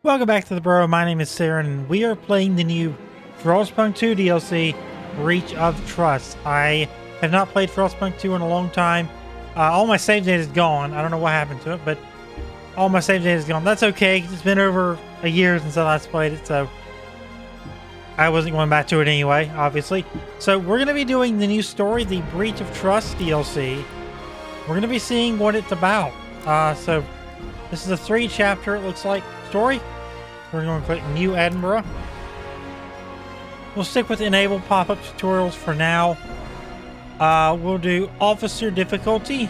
Welcome back to the Burrow. My name is Seren, and we are playing the new Frostpunk 2 DLC, Breach of Trust. I have not played Frostpunk 2 in a long time. All my save data is gone. I don't know what happened to it, but all my save data is gone. That's okay. It's been over a year since I last played it, so I wasn't going back to it anyway, obviously. So we're going to be doing the new story, the Breach of Trust DLC. We're going to be seeing what it's about. So this is a 3-chapter, it looks like, story. We're going to click New Edinburgh. We'll stick with Enable Pop-Up Tutorials for now. We'll do Officer Difficulty.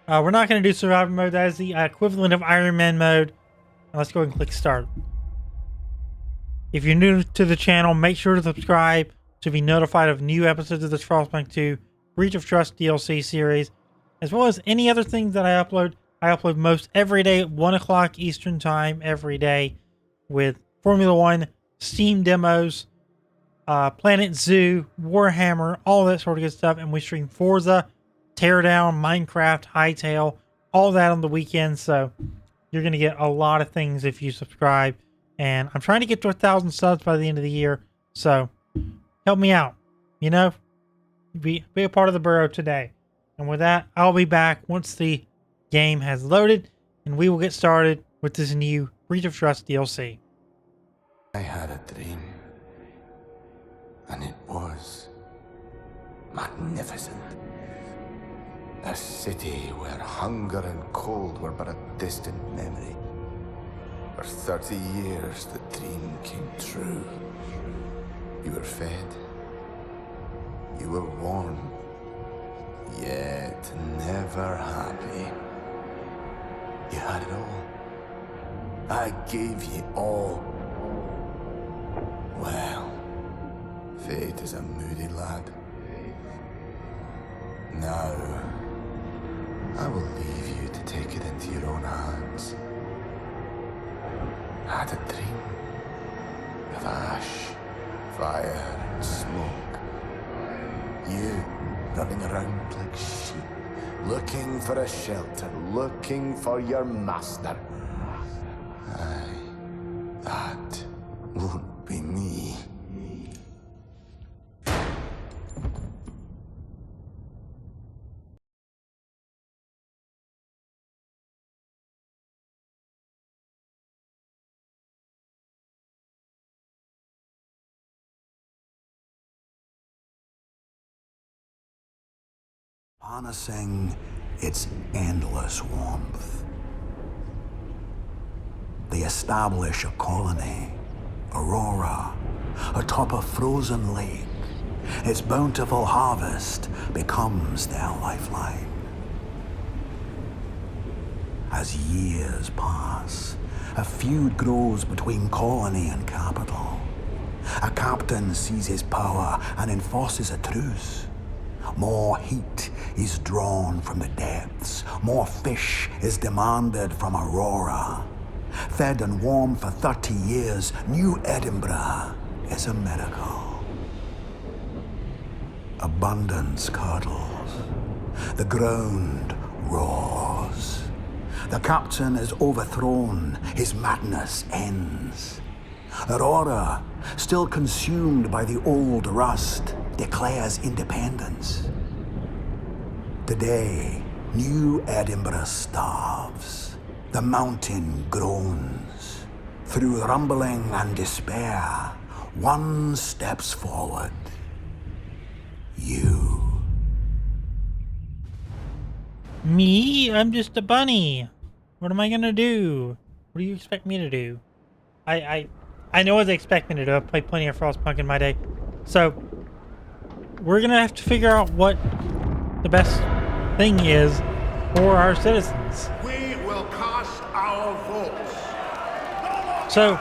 We're not going to do Survivor Mode. That is the equivalent of Iron Man mode. Now let's go ahead and click Start. If you're new to the channel, make sure to subscribe to be notified of new episodes of this Frostpunk 2 Breach of Trust DLC series, as well as any other things that I upload. I upload most every day at 1 o'clock Eastern Time every day with Formula 1, Steam demos, Planet Zoo, Warhammer, all that sort of good stuff. And we stream Forza, Teardown, Minecraft, Hightail, all that on the weekends. So you're going to get a lot of things if you subscribe. And I'm trying to get to 1,000 subs by the end of the year. So help me out. You know, be a part of the Burrow today. And with that, I'll be back once the game has loaded, and we will get started with this new Breach of Trust DLC. I had a dream, and it was magnificent. A city where hunger and cold were but a distant memory. For 30 years the dream came true. You were fed, you were warm, yet never happy. You had it all. I gave you all. Well, fate is a moody lad. Now, I will leave you to take it into your own hands. I had a dream of ash, fire, and smoke. You running around like sheep, looking for a shelter, looking for your master. Aye, that won't be me. Harnessing its endless warmth. They establish a colony, Aurora, atop a frozen lake. Its bountiful harvest becomes their lifeline. As years pass, a feud grows between colony and capital. A captain seizes power and enforces a truce. More heat is drawn from the depths. More fish is demanded from Aurora. Fed and warm for 30 years, New Edinburgh is a miracle. Abundance curdles. The ground roars. The captain is overthrown. His madness ends. Aurora, still consumed by the old rust, declares independence. Today, New Edinburgh starves. The mountain groans. Through rumbling and despair, one steps forward. You. Me? I'm just a bunny. What am I gonna do? What do you expect me to do? I know what they expect me to do. I've played plenty of Frostpunk in my day. So, we're going to have to figure out what the best thing is for our citizens. We will cast our votes. So,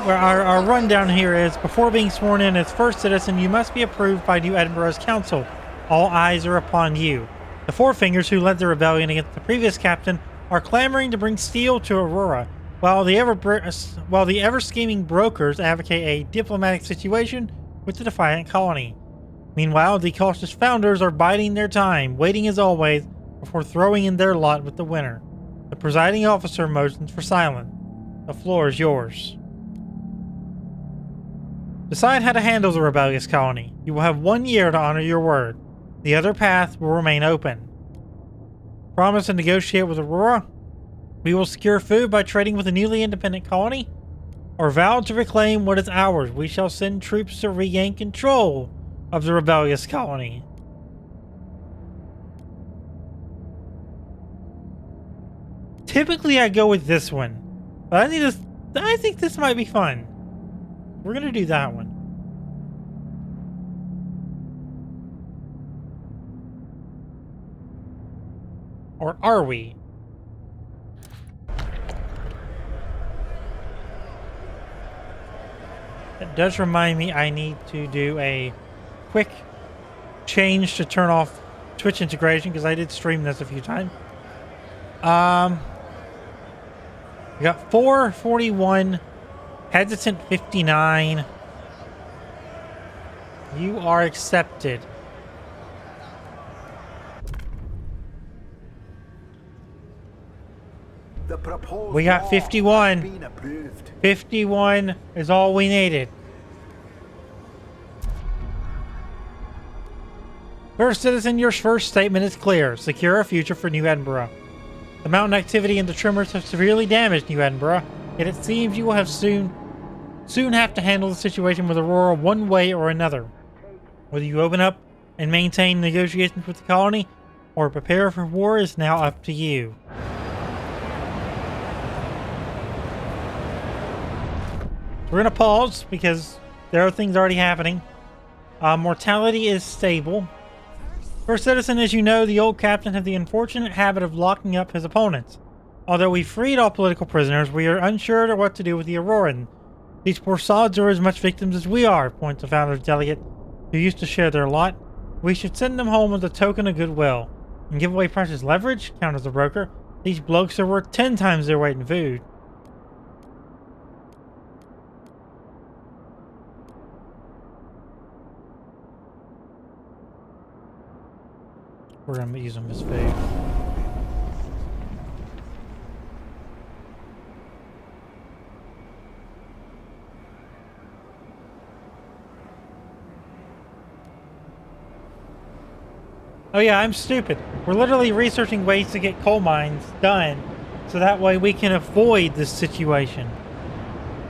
where our rundown here is, before being sworn in as first citizen, you must be approved by New Edinburgh's council. All eyes are upon you. The Four Fingers, who led the rebellion against the previous captain, are clamoring to bring steel to Aurora, while the ever-scheming brokers advocate a diplomatic situation with the defiant colony. Meanwhile, the cautious founders are biding their time, waiting as always, before throwing in their lot with the winner. The presiding officer motions for silence. The floor is yours. Decide how to handle the rebellious colony. You will have 1 year to honor your word. The other path will remain open. Promise to negotiate with Aurora. We will secure food by trading with a newly independent colony. Or vow to reclaim what is ours. We shall send troops to regain control of the rebellious colony. Typically I go with this one, but I think this might be fun. We're gonna do that one. Or are we? It does remind me I need to do a quick change to turn off Twitch integration because I did stream this a few times. We got 441, hesitant 59. You are accepted. The proposed We got law 51. has been approved. 51 is all we needed. First citizen, your first statement is clear. Secure a future for New Edinburgh. The mountain activity and the tremors have severely damaged New Edinburgh, yet it seems you will have soon have to handle the situation with Aurora one way or another. Whether you open up and maintain negotiations with the colony, or prepare for war is now up to you. We're gonna pause because there are things already happening. Mortality is stable. First citizen, as you know, the old captain had the unfortunate habit of locking up his opponents. Although we freed all political prisoners, we are unsure of what to do with the Auroran. These poor sods are as much victims as we are, points the founder's delegate, who used to share their lot. We should send them home as a token of goodwill. And give away precious leverage, counters the broker. These blokes are worth 10 times their weight in food. We're gonna use them as food. Oh yeah, I'm stupid. We're literally researching ways to get coal mines done, so that way we can avoid this situation.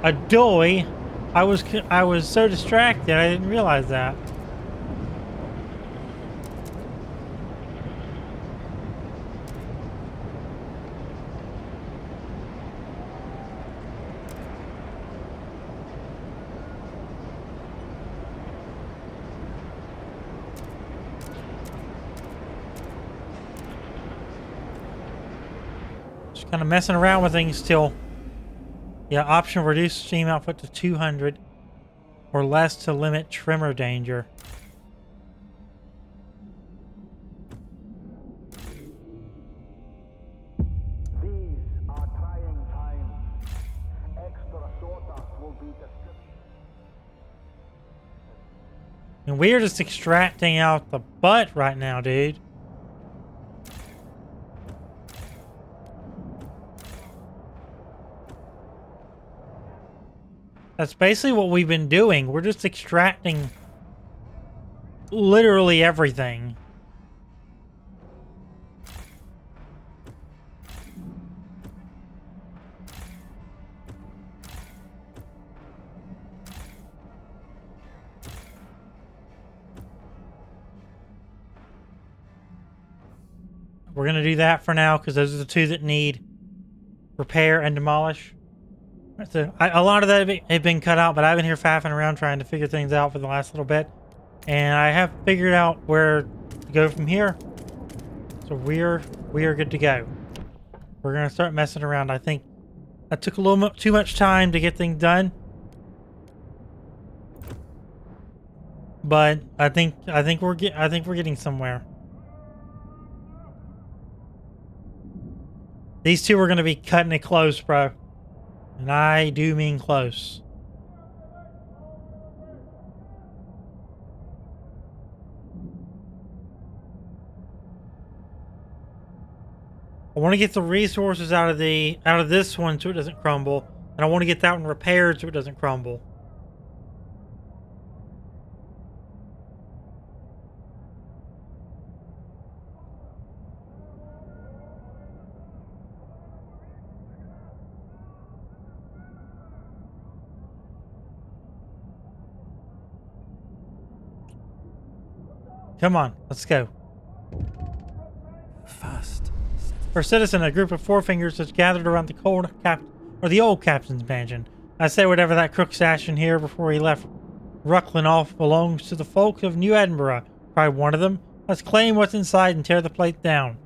Adoy, I was so distracted I didn't realize that. Kind of messing around with things still. Yeah, option reduce steam output to 200 or less to limit tremor danger. These are trying times. Extra soda will be distributed. And we're just extracting out the butt right now, dude. That's basically what we've been doing. We're just extracting literally everything. We're going to do that for now because those are the two that need repair and demolish. So a lot of that had been cut out, but I've been here faffing around trying to figure things out for the last little bit. And I have figured out where to go from here. So we are good to go. We're going to start messing around. I think that took a little too much time to get things done. But I think we're getting somewhere. These two are going to be cutting it close, bro. And I do mean close. I want to get the resources out of this one so it doesn't crumble, and I want to get that one repaired so it doesn't crumble. Come on, let's go. Fast. For citizen, a group of forefingers has gathered around the old captain's mansion. I say whatever that crook stashed in here before he left Ruckland off belongs to the folk of New Edinburgh, cried one of them. Let's claim what's inside and tear the place down.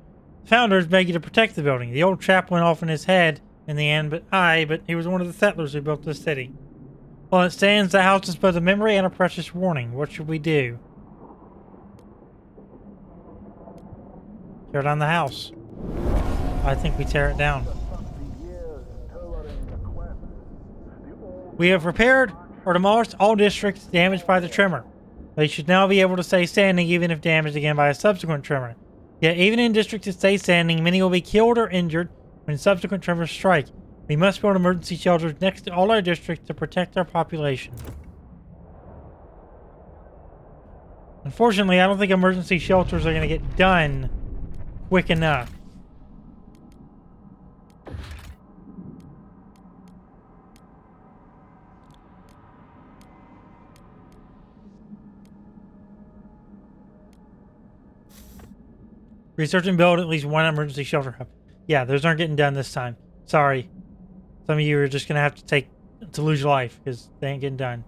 The founders beg you to protect the building. The old chap went off in his head in the end, but he was one of the settlers who built this city. Well, it stands, the house is both a memory and a precious warning. What should we do? Tear down the house. I think we tear it down. We have repaired or demolished all districts damaged by the tremor. They should now be able to stay standing even if damaged again by a subsequent tremor. Yet even in districts that stay standing, many will be killed or injured when subsequent tremors strike. We must build emergency shelters next to all our districts to protect our population. Unfortunately, I don't think emergency shelters are going to get done quick enough. Research and build at least one emergency shelter hub. Yeah, those aren't getting done this time. Sorry. Some of you are just going to have to lose your life because they ain't getting done.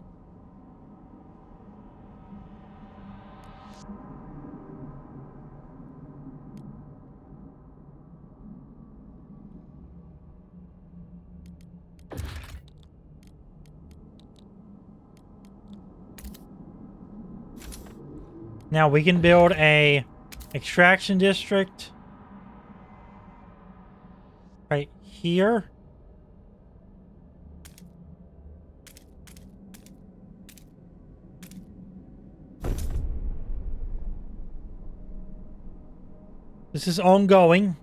Now we can build a extraction district right here. This is ongoing.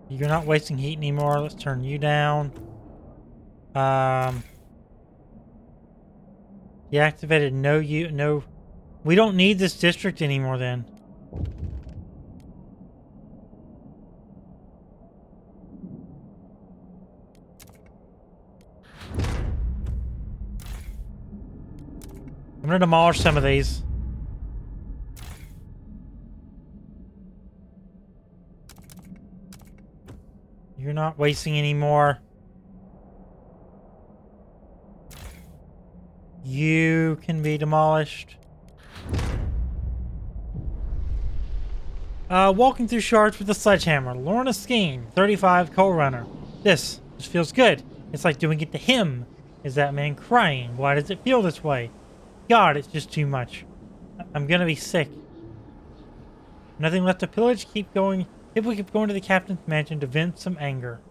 You're not wasting heat anymore. Let's turn you down. Deactivated. No. We don't need this district anymore then. I'm gonna demolish some of these. You're not wasting any more. You can be demolished. Walking through shards with a sledgehammer. Lorna Skeen, 35, coal runner. This feels good. It's like doing it to him. Is that man crying? Why does it feel this way? God, it's just too much. I'm gonna be sick. Nothing left to pillage. Keep going. If we keep going to the captain's mansion to vent some anger.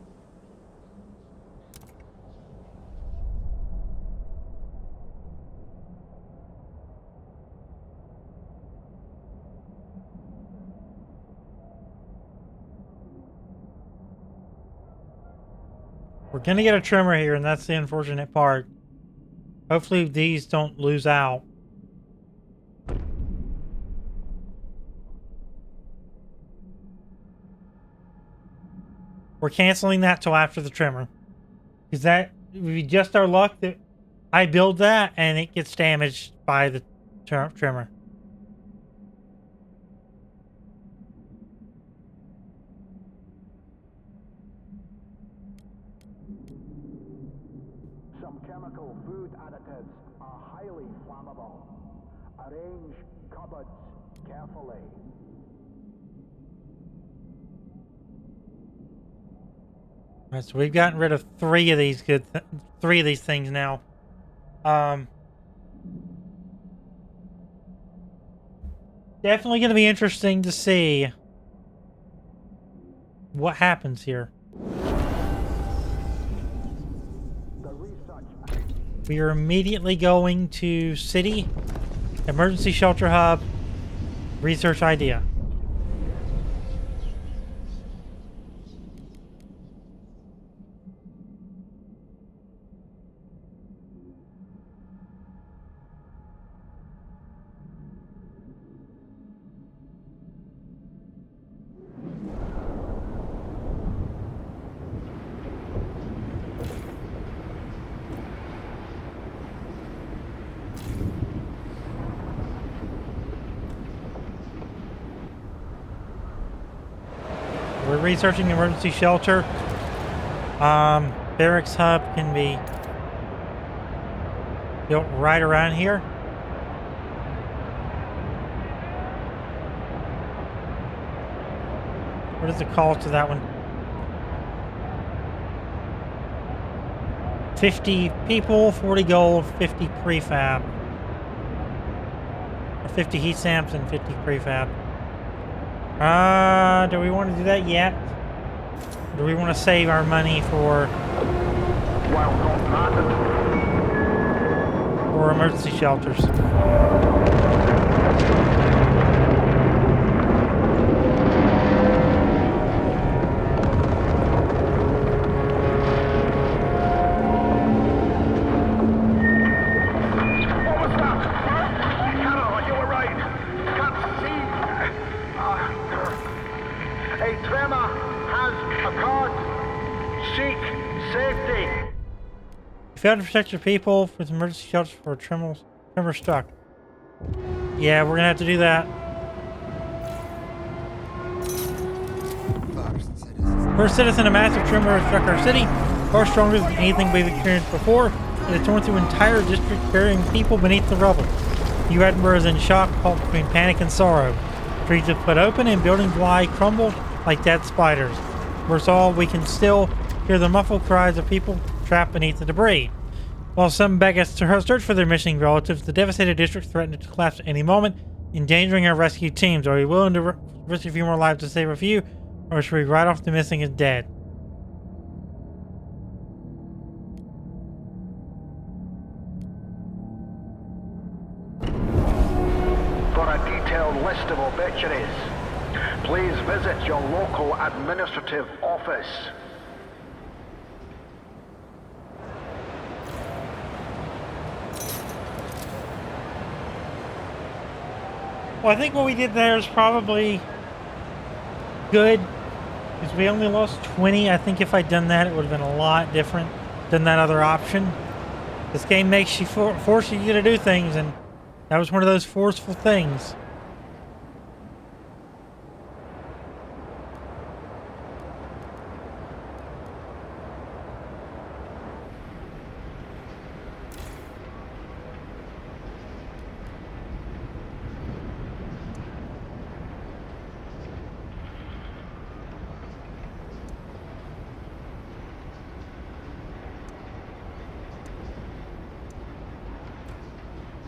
We're gonna get a tremor here, and that's the unfortunate part. Hopefully these don't lose out. We're canceling that till after the tremor. Because that would be just our luck that I build that and it gets damaged by the tremor. Some chemical food additives are highly flammable. Arrange cupboards carefully. Alright, so we've gotten rid of three of these things now. Definitely going to be interesting to see what happens here. We are immediately going to city, emergency shelter hub, research idea. We're researching emergency shelter. Barracks hub can be built right around here. What is the cost of that one? 50 people, 40 gold, 50 prefab. Or 50 heat stamps and 50 prefab. Do we want to do that yet? Or do we want to save our money for emergency shelters? Failed to protect your people with emergency shelters for tremor stuck. Yeah, we're gonna have to do that. First citizen, a massive tremor has struck our city, far stronger than anything we've experienced before. It has torn through entire districts, burying people beneath the rubble. New Edinburgh is in shock, caught between panic and sorrow. Streets have split open and buildings lie crumbled like dead spiders. Worse all, we can still hear the muffled cries of people trapped beneath the debris. While some beg us to search for their missing relatives, the devastated district threatens to collapse at any moment, endangering our rescue teams. Are we willing to risk a few more lives to save a few, or should we write off the missing as dead? For a detailed list of obituaries, please visit your local administrative office. Well, I think what we did there is probably good, because we only lost 20. I think if I'd done that, it would have been a lot different than that other option. This game makes you force you to do things, and that was one of those forceful things.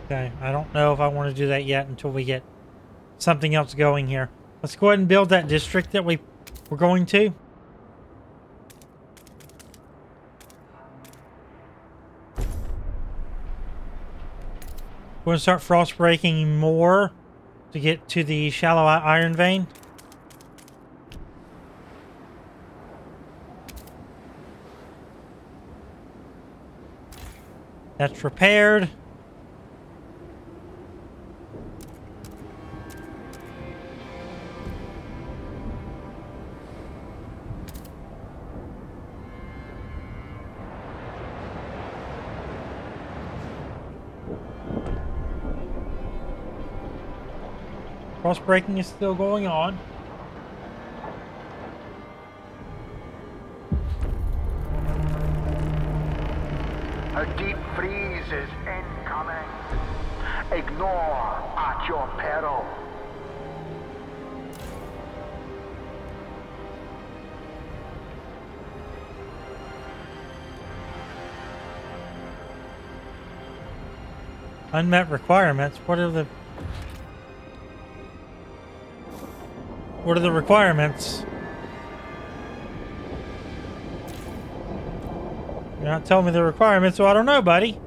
Okay, I don't know if I want to do that yet until we get something else going here. Let's go ahead and build that district that we're going to. We're going to start frost breaking more to get to the shallow iron vein. That's repaired. Frost breaking is still going on. A deep freeze is incoming. Ignore at your peril. Unmet requirements? What are the requirements? You're not telling me the requirements, so I don't know, buddy.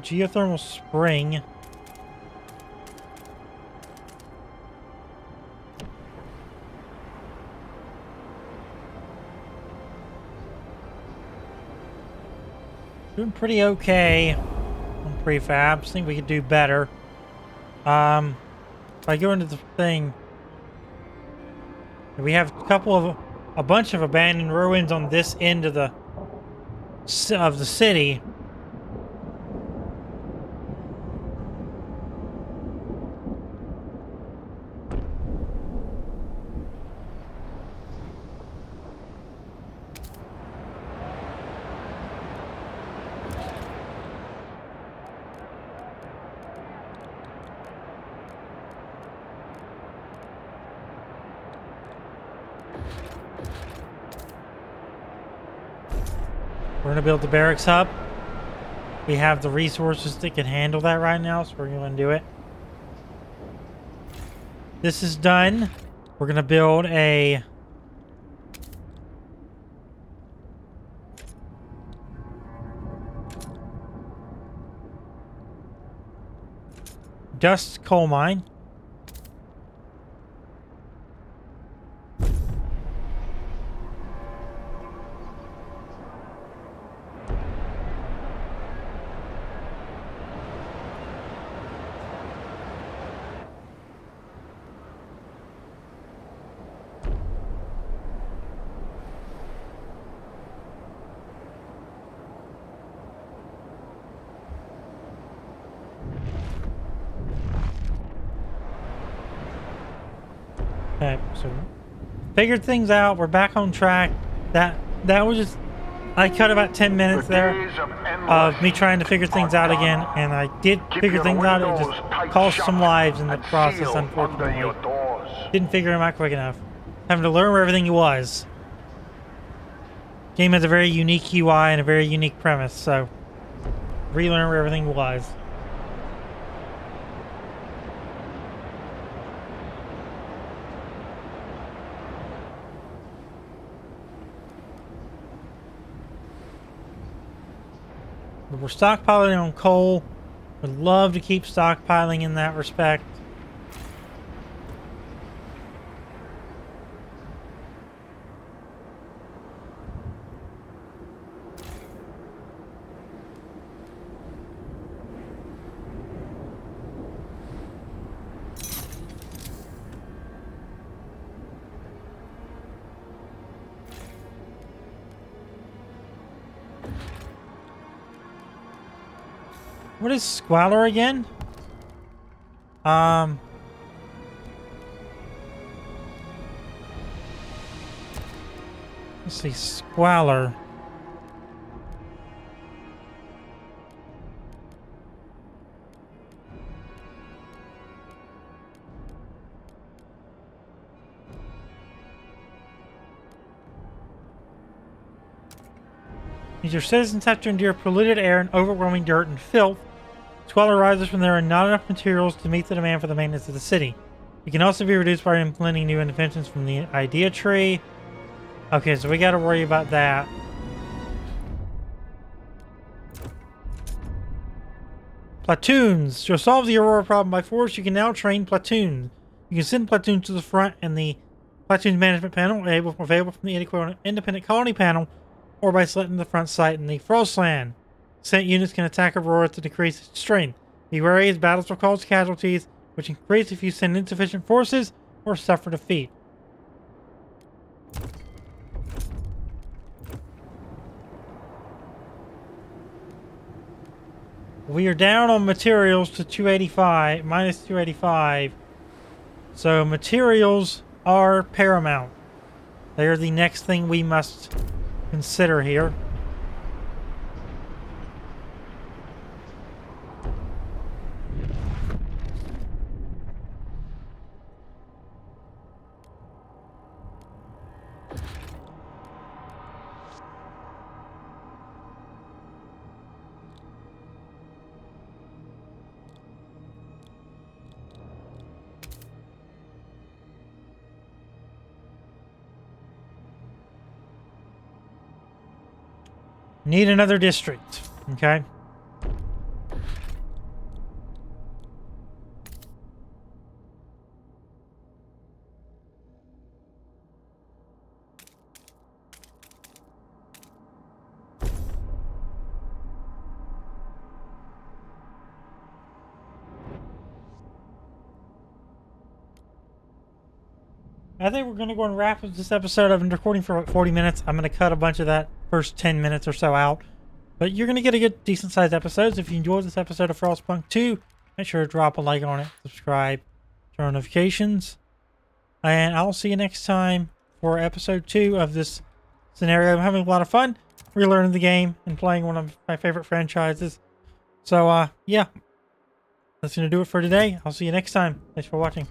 Geothermal spring. Doing pretty okay on prefabs. Think we could do better. If I go into the thing, we have a bunch of abandoned ruins on this end of the city. We're going to build the barracks hub. We have the resources that can handle that right now, so we're going to do it. This is done. We're going to build a dust coal mine. Okay, so figured things out. We're back on track. That was just, I cut about 10 minutes there of me trying to figure things out again, and I did figure things out. It just cost some lives in the process, unfortunately. Didn't figure them out quick enough. Having to learn where everything was. Game has a very unique UI and a very unique premise, so relearn where everything was. But we're stockpiling on coal. Would love to keep stockpiling in that respect. What is squalor again? Let's see, squalor. Your citizens have to endure polluted air and overwhelming dirt and filth. Squalor arises when there are not enough materials to meet the demand for the maintenance of the city. It can also be reduced by implementing new inventions from the idea tree. Okay, so we got to worry about that. Platoons. To solve the Aurora problem by force, you can now train platoons. You can send platoons to the front in the platoon management panel, available from the independent colony panel, or by selecting the front site in the Frostland. Sent units can attack Aurora to decrease its strength. Be wary as battles will cause casualties, which increase if you send insufficient forces or suffer defeat. We are down on materials to 285, minus 285. So materials are paramount. They are the next thing we must consider here. Need another district. Okay. I think we're going to go and wrap up this episode. I've been recording for like 40 minutes. I'm going to cut a bunch of that first 10 minutes or so out. But you're going to get a good, decent-sized episodes. If you enjoyed this episode of Frostpunk 2, make sure to drop a like on it, subscribe, turn on notifications. And I'll see you next time for episode 2 of this scenario. I'm having a lot of fun relearning the game and playing one of my favorite franchises. So, yeah. That's going to do it for today. I'll see you next time. Thanks for watching.